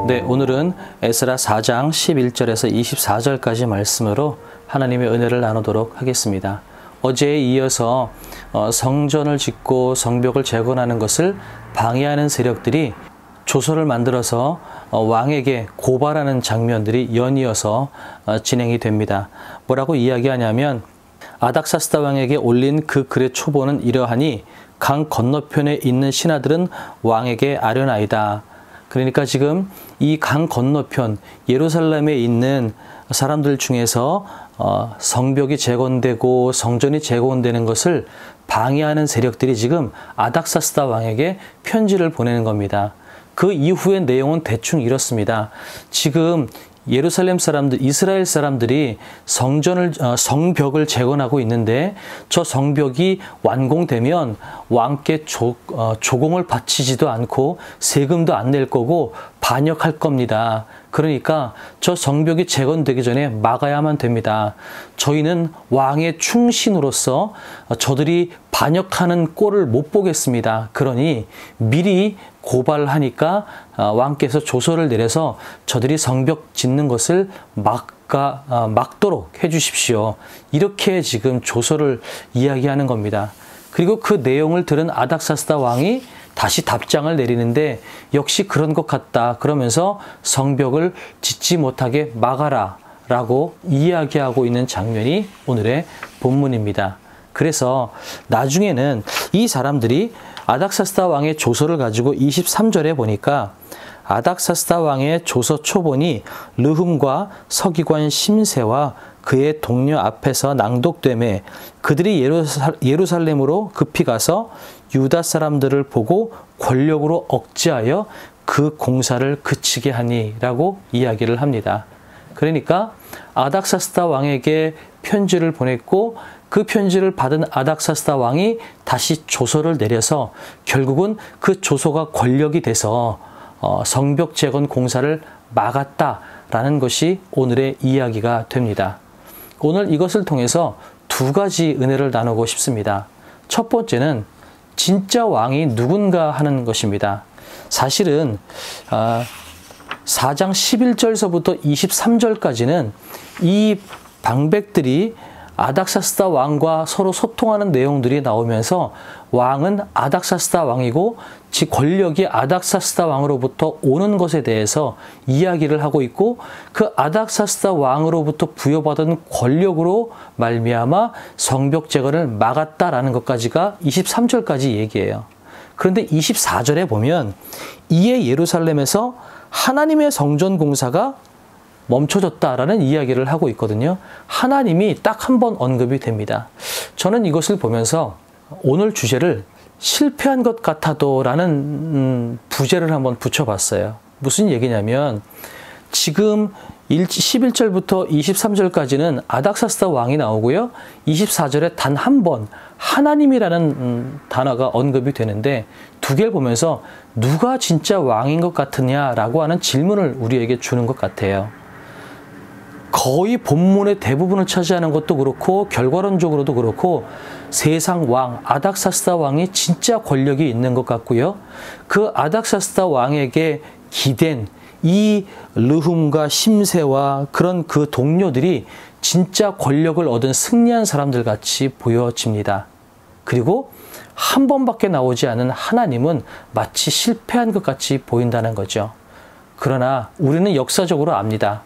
네, 오늘은 에스라 4장 11절에서 24절까지 말씀으로 하나님의 은혜를 나누도록 하겠습니다. 어제에 이어서 성전을 짓고 성벽을 재건하는 것을 방해하는 세력들이 조서를 만들어서 왕에게 고발하는 장면들이 연이어서 진행이 됩니다. 뭐라고 이야기하냐면 아닥사스다 왕에게 올린 그 글의 초본은 이러하니 강 건너편에 있는 신하들은 왕에게 아뢰나이다. 그러니까 지금 이 강 건너편 예루살렘에 있는 사람들 중에서 성벽이 재건되고 성전이 재건되는 것을 방해하는 세력들이 지금 아닥사스다 왕에게 편지를 보내는 겁니다. 그 이후의 내용은 대충 이렇습니다. 지금 예루살렘 사람들, 이스라엘 사람들이 성벽을 재건하고 있는데 저 성벽이 완공되면 왕께 조공을 바치지도 않고 세금도 안 낼 거고 반역할 겁니다. 그러니까 저 성벽이 재건되기 전에 막아야만 됩니다. 저희는 왕의 충신으로서 저들이 반역하는 꼴을 못 보겠습니다. 그러니 미리 고발하니까 왕께서 조서를 내려서 저들이 성벽 짓는 것을 막도록 해주십시오. 이렇게 지금 조서를 이야기하는 겁니다. 그리고 그 내용을 들은 아닥사스다 왕이 다시 답장을 내리는데 역시 그런 것 같다. 그러면서 성벽을 짓지 못하게 막아라 라고 이야기하고 있는 장면이 오늘의 본문입니다. 그래서 나중에는 이 사람들이 아닥사스다 왕의 조서를 가지고 23절에 보니까 아닥사스다 왕의 조서 초본이 르훔과 서기관 심세와 그의 동료 앞에서 낭독되매 그들이 예루살렘으로 급히 가서 유다 사람들을 보고 권력으로 억제하여 그 공사를 그치게 하니라고 이야기를 합니다. 그러니까 아닥사스다 왕에게 편지를 보냈고 그 편지를 받은 아닥사스다 왕이 다시 조서를 내려서 결국은 그 조서가 권력이 돼서 성벽 재건 공사를 막았다라는 것이 오늘의 이야기가 됩니다. 오늘 이것을 통해서 두 가지 은혜를 나누고 싶습니다. 첫 번째는 진짜 왕이 누군가 하는 것입니다. 사실은 4장 11절서부터 23절까지는 이 방백들이 아닥사스다 왕과 서로 소통하는 내용들이 나오면서 왕은 아닥사스다 왕이고 권력이 아닥사스다 왕으로부터 오는 것에 대해서 이야기를 하고 있고 그 아닥사스다 왕으로부터 부여받은 권력으로 말미암아 성벽 재건을 막았다라는 것까지가 23절까지 얘기해요. 그런데 24절에 보면 이에 예루살렘에서 하나님의 성전 공사가 멈춰졌다라는 이야기를 하고 있거든요. 하나님이 딱 한 번 언급이 됩니다. 저는 이것을 보면서 오늘 주제를 실패한 것 같아도 라는 부제를 한번 붙여봤어요. 무슨 얘기냐면 지금 11절부터 23절까지는 아닥사스다 왕이 나오고요. 24절에 단 한 번 하나님이라는 단어가 언급이 되는데 두 개를 보면서 누가 진짜 왕인 것 같으냐라고 하는 질문을 우리에게 주는 것 같아요. 거의 본문의 대부분을 차지하는 것도 그렇고 결과론적으로도 그렇고 세상 왕, 아닥사스다 왕이 진짜 권력이 있는 것 같고요. 그 아닥사스다 왕에게 기댄 이 르훔과 심세와 그런 그 동료들이 진짜 권력을 얻은 승리한 사람들 같이 보여집니다. 그리고 한 번밖에 나오지 않은 하나님은 마치 실패한 것 같이 보인다는 거죠. 그러나 우리는 역사적으로 압니다.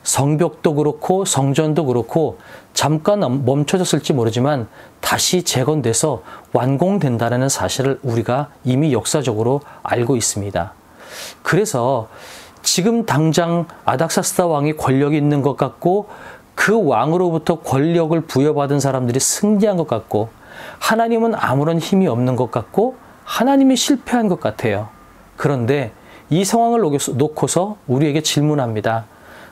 성벽도 그렇고 성전도 그렇고 잠깐 멈춰졌을지 모르지만 다시 재건돼서 완공된다는 사실을 우리가 이미 역사적으로 알고 있습니다. 그래서 지금 당장 아닥사스다 왕이 권력이 있는 것 같고 그 왕으로부터 권력을 부여받은 사람들이 승리한 것 같고 하나님은 아무런 힘이 없는 것 같고 하나님이 실패한 것 같아요. 그런데 이 상황을 놓고서 우리에게 질문합니다.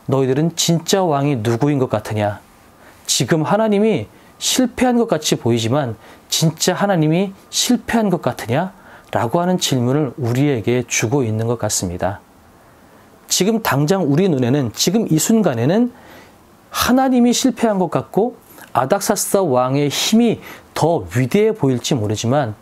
너희들은 진짜 왕이 누구인 것 같으냐? 지금 하나님이 실패한 것 같이 보이지만 진짜 하나님이 실패한 것 같으냐? 라고 하는 질문을 우리에게 주고 있는 것 같습니다. 지금 당장 우리 눈에는 지금 이 순간에는 하나님이 실패한 것 같고 아닥사스다 왕의 힘이 더 위대해 보일지 모르지만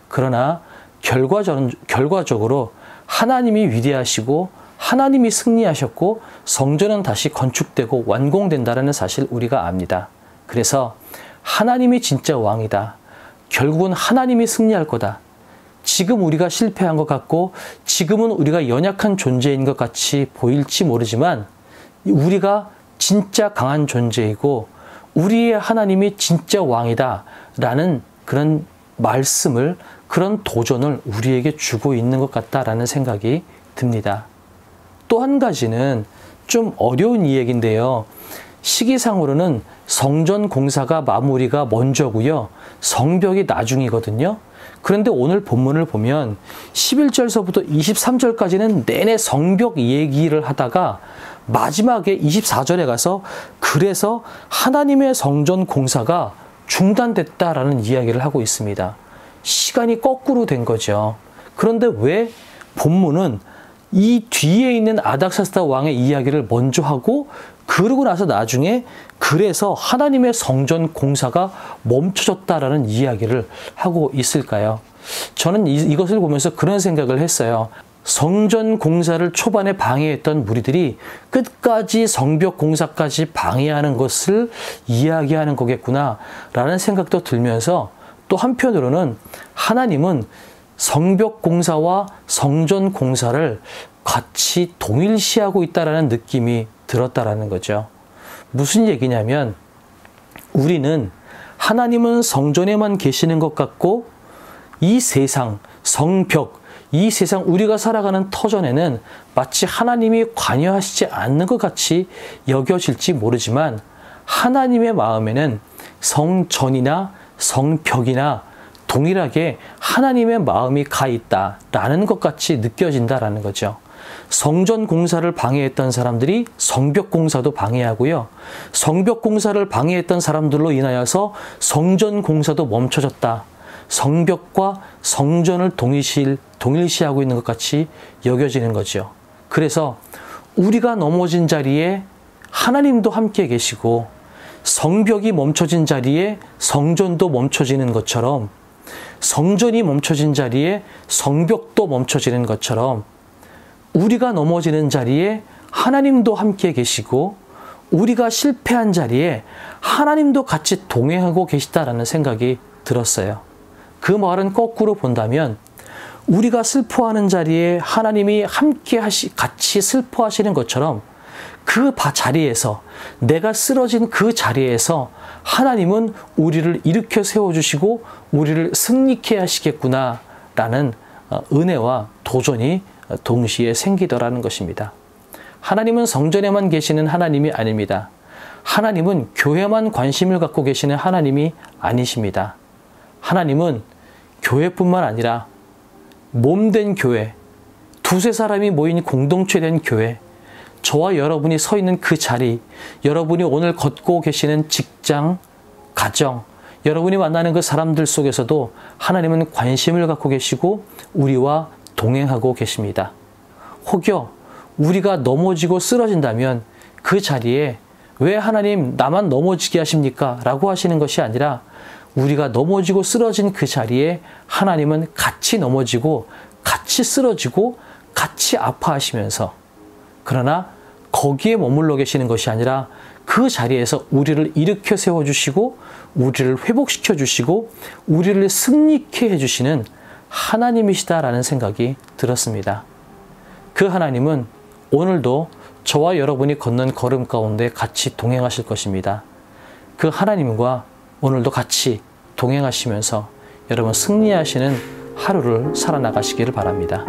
그러나 결과적으로 하나님이 위대하시고 하나님이 승리하셨고 성전은 다시 건축되고 완공된다는 사실 우리가 압니다. 그래서 하나님이 진짜 왕이다. 결국은 하나님이 승리할 거다. 지금 우리가 실패한 것 같고 지금은 우리가 연약한 존재인 것 같이 보일지 모르지만 우리가 진짜 강한 존재이고 우리의 하나님이 진짜 왕이다 라는 그런 말씀을, 그런 도전을 우리에게 주고 있는 것 같다라는 생각이 듭니다. 또 한 가지는 좀 어려운 이야기인데요. 시기상으로는 성전 공사가 마무리가 먼저고요. 성벽이 나중이거든요. 그런데 오늘 본문을 보면 11절서부터 23절까지는 내내 성벽 얘기를 하다가 마지막에 24절에 가서 그래서 하나님의 성전 공사가 중단됐다라는 이야기를 하고 있습니다. 시간이 거꾸로 된 거죠. 그런데 왜 본문은 이 뒤에 있는 아닥사스다 왕의 이야기를 먼저 하고 그러고 나서 나중에 그래서 하나님의 성전 공사가 멈춰졌다라는 이야기를 하고 있을까요? 저는 이것을 보면서 그런 생각을 했어요. 성전 공사를 초반에 방해했던 무리들이 끝까지 성벽 공사까지 방해하는 것을 이야기하는 거겠구나 라는 생각도 들면서 또 한편으로는 하나님은 성벽 공사와 성전 공사를 같이 동일시하고 있다라는 느낌이 들었다라는 거죠. 무슨 얘기냐면 우리는 하나님은 성전에만 계시는 것 같고 이 세상, 성벽, 이 세상 우리가 살아가는 터전에는 마치 하나님이 관여하시지 않는 것 같이 여겨질지 모르지만 하나님의 마음에는 성전이나 성벽이나 동일하게 하나님의 마음이 가 있다라는 것 같이 느껴진다라는 거죠. 성전 공사를 방해했던 사람들이 성벽 공사도 방해하고요. 성벽 공사를 방해했던 사람들로 인하여서 성전 공사도 멈춰졌다. 성벽과 성전을 동일시하고 있는 것 같이 여겨지는 거죠. 그래서 우리가 넘어진 자리에 하나님도 함께 계시고 성벽이 멈춰진 자리에 성전도 멈춰지는 것처럼 성전이 멈춰진 자리에 성벽도 멈춰지는 것처럼 우리가 넘어지는 자리에 하나님도 함께 계시고 우리가 실패한 자리에 하나님도 같이 동행하고 계시다라는 생각이 들었어요. 그 말은 거꾸로 본다면 우리가 슬퍼하는 자리에 하나님이 함께 같이 슬퍼하시는 것처럼 그 자리에서 내가 쓰러진 그 자리에서 하나님은 우리를 일으켜 세워주시고 우리를 승리케 하시겠구나 라는 은혜와 도전이 동시에 생기더라는 것입니다. 하나님은 성전에만 계시는 하나님이 아닙니다. 하나님은 교회만 관심을 갖고 계시는 하나님이 아니십니다. 하나님은 교회뿐만 아니라 몸된 교회, 두세 사람이 모인 공동체된 교회, 저와 여러분이 서 있는 그 자리, 여러분이 오늘 걷고 계시는 직장, 가정, 여러분이 만나는 그 사람들 속에서도 하나님은 관심을 갖고 계시고 우리와 동행하고 계십니다. 혹여 우리가 넘어지고 쓰러진다면 그 자리에 왜 하나님 나만 넘어지게 하십니까? 라고 하시는 것이 아니라 우리가 넘어지고 쓰러진 그 자리에 하나님은 같이 넘어지고 같이 쓰러지고 같이 아파하시면서 그러나 거기에 머물러 계시는 것이 아니라 그 자리에서 우리를 일으켜 세워주시고 우리를 회복시켜 주시고 우리를 승리케 해주시는 하나님이시다라는 생각이 들었습니다. 그 하나님은 오늘도 저와 여러분이 걷는 걸음 가운데 같이 동행하실 것입니다. 그 하나님과 오늘도 같이 동행하시면서 여러분 승리하시는 하루를 살아나가시기를 바랍니다.